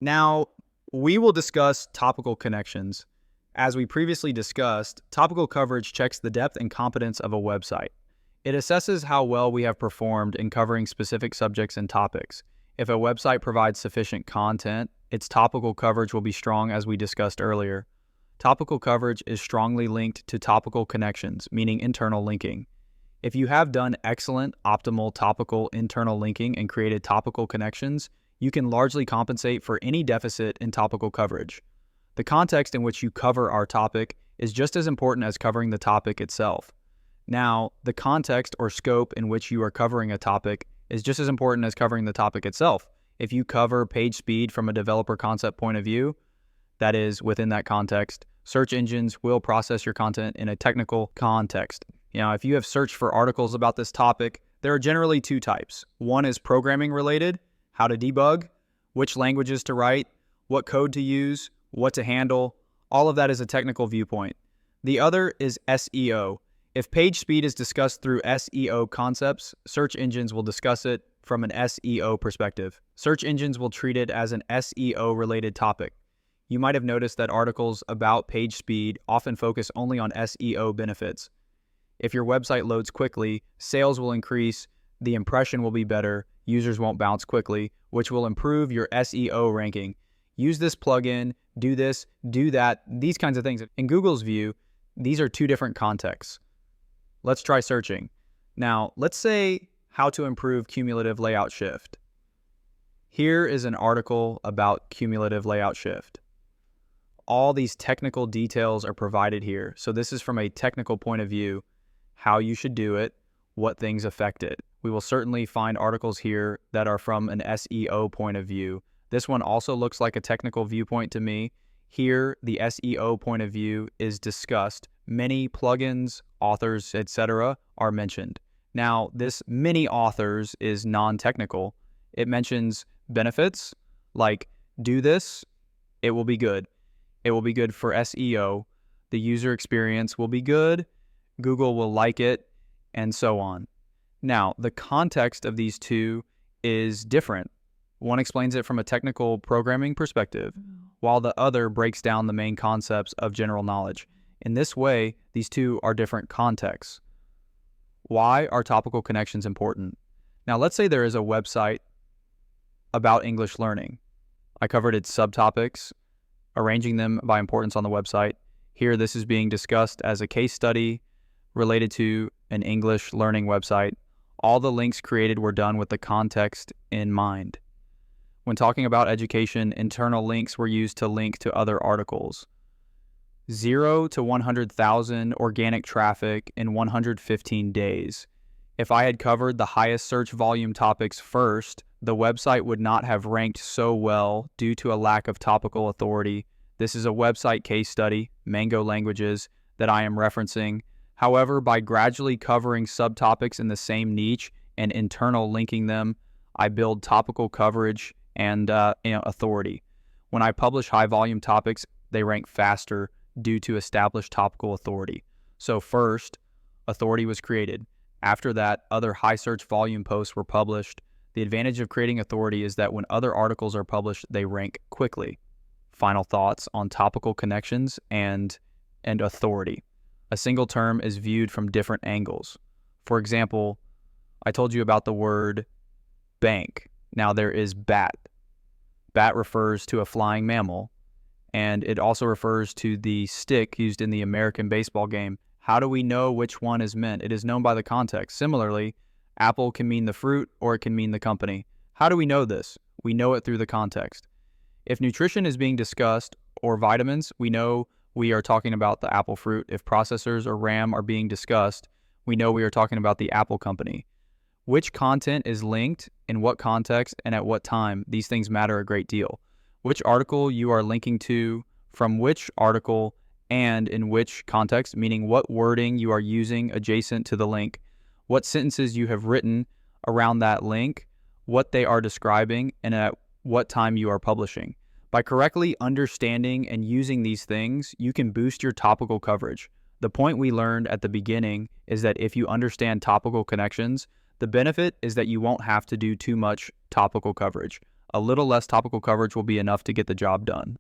Now, we will discuss topical connections. As we previously discussed, topical coverage checks the depth and competence of a website. It assesses how well we have performed in covering specific subjects and topics. If a website provides sufficient content, its topical coverage will be strong, as we discussed earlier. Topical coverage is strongly linked to topical connections, meaning internal linking. If you have done excellent, optimal topical internal linking and created topical connections, you can largely compensate for any deficit in topical coverage. The context in which you cover our topic is just as important as covering the topic itself. Now, the context or scope in which you are covering a topic is just as important as covering the topic itself. If you cover page speed from a developer concept point of view, that is, within that context, search engines will process your content in a technical context. If you have searched for articles about this topic, there are generally two types. One is programming related, how to debug, which languages to write, what code to use, what to handle. All of that is a technical viewpoint. The other is SEO. If page speed is discussed through SEO concepts, search engines will discuss it from an SEO perspective. Search engines will treat it as an SEO-related topic. You might have noticed that articles about page speed often focus only on SEO benefits. If your website loads quickly, sales will increase, the impression will be better, users won't bounce quickly, which will improve your SEO ranking. Use this plugin, do this, do that, these kinds of things. In Google's view, these are two different contexts. Let's try searching. Now, let's say how to improve cumulative layout shift. Here is an article about cumulative layout shift. All these technical details are provided here. So this is from a technical point of view, how you should do it, what things affect it. We will certainly find articles here that are from an SEO point of view. This one also looks like a technical viewpoint to me. Here, the SEO point of view is discussed. Many plugins, authors, etc. are mentioned. Now, this many authors is non-technical. It mentions benefits, like do this, it will be good. It will be good for SEO. The user experience will be good. Google will like it, and so on. Now, the context of these two is different. One explains it from a technical programming perspective, while the other breaks down the main concepts of general knowledge. In this way, these two are different contexts. Why are topical connections important? Now, let's say there is a website about English learning. I covered its subtopics, arranging them by importance on the website. Here, this is being discussed as a case study related to an English learning website. All the links created were done with the context in mind. When talking about education, internal links were used to link to other articles. 0 to 100,000 organic traffic in 115 days. If I had covered the highest search volume topics first, the website would not have ranked so well due to a lack of topical authority. This is a website case study, Mango Languages, that I am referencing. However, by gradually covering subtopics in the same niche and internal linking them, I build topical coverage and authority. When I publish high volume topics, they rank faster due to established topical authority. So first, authority was created. After that, other high search volume posts were published. The advantage of creating authority is that when other articles are published, they rank quickly. Final thoughts on topical connections and authority. A single term is viewed from different angles. For example, I told you about the word bank. Now there is bat. Bat refers to a flying mammal, and it also refers to the stick used in the American baseball game. How do we know which one is meant? It is known by the context. Similarly, apple can mean the fruit or it can mean the company. How do we know this? We know it through the context. If nutrition is being discussed or vitamins, we know we are talking about the apple fruit. If processors or RAM are being discussed, we know we are talking about the Apple company. Which content is linked, in what context, and at what time, these things matter a great deal. Which article you are linking to, from which article, and in which context, meaning what wording you are using adjacent to the link, what sentences you have written around that link, what they are describing, and at what time you are publishing. By correctly understanding and using these things, you can boost your topical coverage. The point we learned at the beginning is that if you understand topical connections, the benefit is that you won't have to do too much topical coverage. A little less topical coverage will be enough to get the job done.